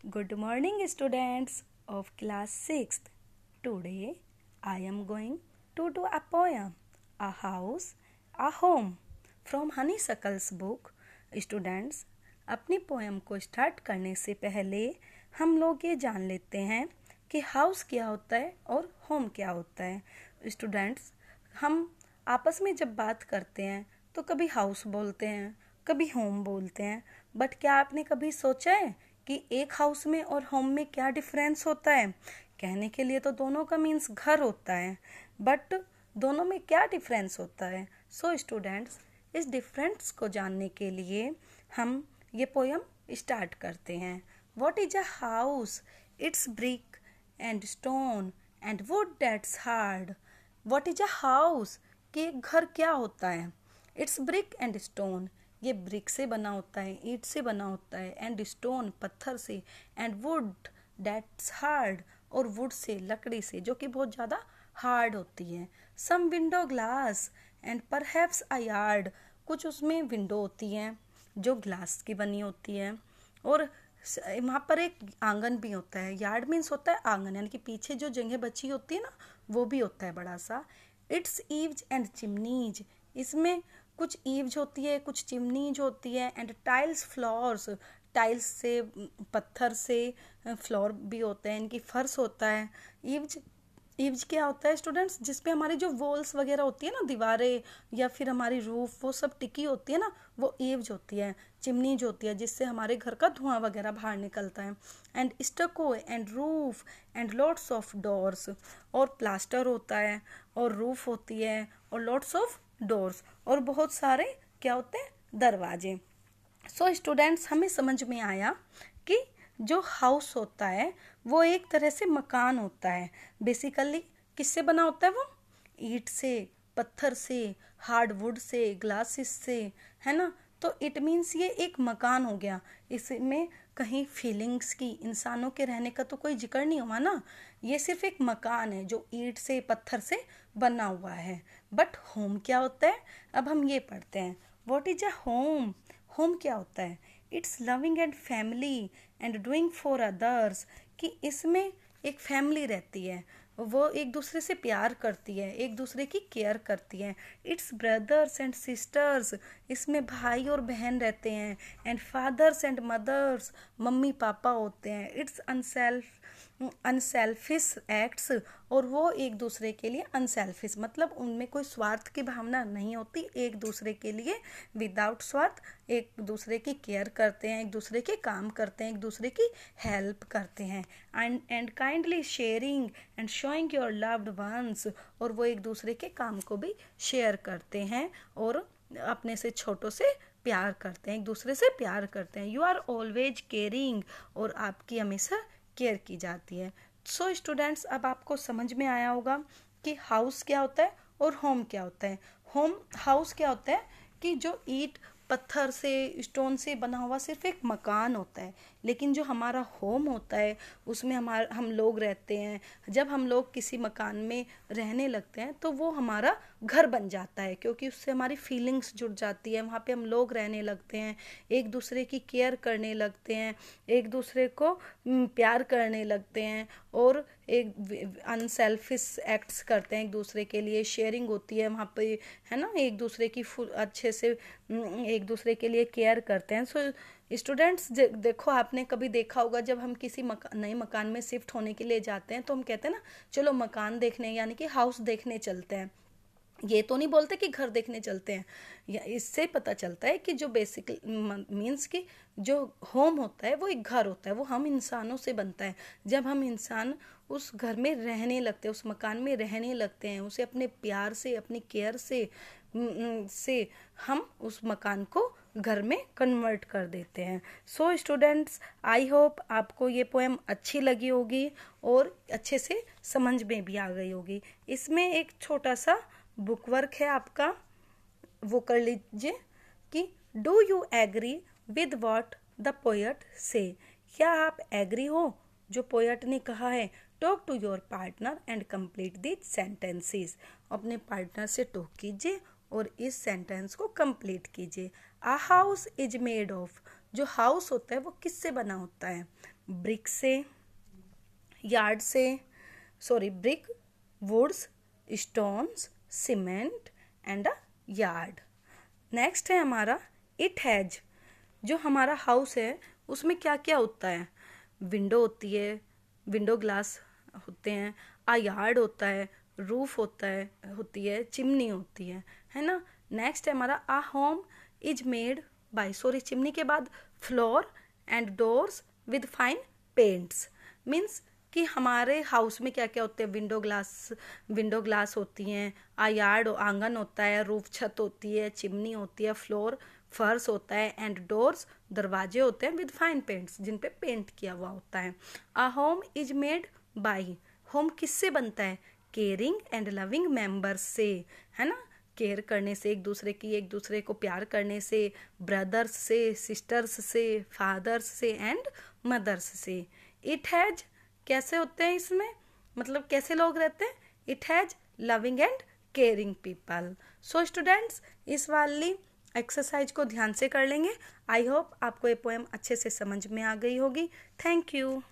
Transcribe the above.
Good morning, students of class 6th. Today I am going to do a poem, A House, a Home, from Honeysuckle's book. Students, अपनी poem को start करने से पहले हम लोग ये जान लेते हैं कि हाउस क्या होता है और होम क्या होता है. स्टूडेंट्स, हम आपस में जब बात करते हैं तो कभी हाउस बोलते हैं, कभी होम बोलते हैं. बट क्या आपने कभी सोचा है कि एक हाउस में और होम में क्या डिफरेंस होता है? कहने के लिए तो दोनों का मीन्स घर होता है, बट दोनों में क्या डिफरेंस होता है? सो स्टूडेंट्स, इस डिफरेंस को जानने के लिए हम ये पोयम स्टार्ट करते हैं. What is a house? It's brick and stone and would that's hard. What is a house? कि एक घर क्या होता है? इट्स ब्रिक एंड स्टोन, ये ब्रिक से बना होता है, ईंट से बना होता है, एंड स्टोन पत्थर से, एंड वुड दैट्स हार्ड, और वुड से लकड़ी से जो कि बहुत ज़्यादा हार्ड होती है. Some window glass and perhaps a yard, कुछ उसमें विंडो होती हैं जो ग्लास की बनी होती है, और वहाँ पर एक आंगन भी होता है. यार्ड मीन्स होता है आंगन, यानी कि पीछे जो जगह बची होती है ना, वो भी होता है बड़ा सा. इट्स ईव्स एंड चिमनीज, इसमें कुछ ईव्स होती है, कुछ चिमनीज होती है, एंड टाइल्स फ्लोर्स, टाइल्स से, पत्थर से फ्लोर भी होते हैं, इनकी फर्श होता है. ईव्स ईव्स क्या होता है स्टूडेंट्स? जिसपे हमारी जो वॉल्स वगैरह होती है ना, दीवारें या फिर हमारी रूफ, वो सब टिकी होती है ना, वो ईव्स होती है. चिमनीज होती है जिससे हमारे घर का धुआं वगैरह बाहर निकलता है. And स्टको and roof and lots of doors, और प्लास्टर होता है, और रूफ होती है, और लॉट्स ऑफ डोर्स, और बहुत सारे क्या होते हैं? दरवाजे. सो स्टूडेंट्स, हमें समझ में आया कि जो हाउस होता है वो एक तरह से मकान होता है. बेसिकली किससे बना होता है वो? ईंट से, पत्थर से, हार्डवुड से, ग्लासेस से, है ना. तो इट मीन्स ये एक मकान हो गया. इसमें कहीं फीलिंग्स की, इंसानों के रहने का तो कोई जिक्र नहीं हुआ ना. ये सिर्फ एक मकान है जो ईंट से, पत्थर से बना हुआ है. बट होम क्या होता है? अब हम ये पढ़ते हैं. What is a home? Home क्या होता है? It's loving and family and doing for others, कि इसमें एक फैमिली रहती है, वो एक दूसरे से प्यार करती है, एक दूसरे की केयर करती है. इट्स ब्रदर्स एंड सिस्टर्स, इसमें भाई और बहन रहते हैं. एंड फादर्स एंड मदर्स, मम्मी पापा होते हैं. इट्स अनसेल्फिश एक्ट्स, और वो एक दूसरे के लिए अनसेल्फिश, मतलब उनमें कोई स्वार्थ की भावना नहीं होती. एक दूसरे के लिए विदाउट स्वार्थ एक दूसरे की केयर करते हैं, एक दूसरे के काम करते हैं, एक दूसरे की हेल्प करते हैं. And kindly sharing and showing your loved ones, और वो एक दूसरे के काम को भी शेयर करते हैं और अपने से छोटों से प्यार करते हैं, एक दूसरे से प्यार करते हैं. यू आर ऑलवेज केयरिंग, और आपकी हमेशा केयर की जाती है. सो स्टूडेंट्स, अब आपको समझ में आया होगा कि हाउस क्या होता है और होम क्या होता है. होम हाउस क्या होता है? कि जो ईंट पत्थर से, स्टोन से बना हुआ सिर्फ एक मकान होता है. लेकिन जो हमारा होम होता है उसमें हम लोग रहते हैं. जब हम लोग किसी मकान में रहने लगते हैं तो वो हमारा घर बन जाता है, क्योंकि उससे हमारी फीलिंग्स जुड़ जाती है. वहाँ पे हम लोग रहने लगते हैं, एक दूसरे की केयर करने लगते हैं, एक दूसरे को प्यार करने लगते हैं, और एक अनसेल्फिश एक्ट्स करते हैं एक दूसरे के लिए. शेयरिंग होती है वहाँ पे, है ना, एक दूसरे की अच्छे से एक दूसरे के लिए केयर करते हैं. सो स्टूडेंट्स, देखो, आपने कभी देखा होगा जब हम किसी नए मकान में शिफ्ट होने के लिए जाते हैं तो हम कहते हैं ना, चलो मकान देखने, यानी कि हाउस देखने चलते हैं. ये तो नहीं बोलते कि घर देखने चलते हैं. या इससे पता चलता है कि जो बेसिक मीन्स कि जो होम होता है वो एक घर होता है, वो हम इंसानों से बनता है. जब हम इंसान उस घर में रहने लगते हैं, उस मकान में रहने लगते हैं, उसे अपने प्यार से, अपनी केयर से हम उस मकान को घर में कन्वर्ट कर देते हैं. सो स्टूडेंट्स, आई होप आपको ये पोएम अच्छी लगी होगी और अच्छे से समझ में भी आ गई होगी. इसमें एक छोटा सा बुक वर्क है आपका, वो कर लीजिए कि do you agree with what the poet say. क्या आप एग्री हो जो पोएट ने कहा है? Talk to your partner and complete the sentences. अपने पार्टनर से टॉक कीजिए और इस सेंटेंस को कंप्लीट कीजिए. A house is made of, जो हाउस होता है वो किससे बना होता है? ब्रिक से, यार्ड से, sorry brick, woods, stones, cement and a yard. Next है हमारा इट हैज। जो हमारा हाउस है उसमें क्या क्या होता है? विंडो होती है, विंडो ग्लास होते हैं, आ यार्ड होता है, रूफ होती है, चिमनी होती है ना। नेक्स्ट है हमारा a home is made by, sorry chimney के बाद floor and doors with fine paints. Means कि हमारे हाउस में क्या क्या होते हैं? विंडो ग्लास होती हैं, आ यार्ड आंगन होता है, रूफ छत होती है, चिमनी होती है, फ्लोर फर्श होता है एंड डोर्स दरवाजे होते हैं विद फाइन पेंट्स जिन पे पेंट किया हुआ होता है। A home is made by, home किससे बनता है? केयरिंग एंड लविंग मेंबर्स से, है ना। केयर करने से, एक दूसरे को प्यार करने से, ब्रदर्स से, सिस्टर्स से, फादर्स से एंड मदर्स से। इट हैज कैसे होते हैं इसमें, मतलब कैसे लोग रहते हैं? It has loving and caring people. So students, इस वाली एक्सरसाइज को ध्यान से कर लेंगे। आई होप आपको ये पोएम अच्छे से समझ में आ गई होगी। Thank you.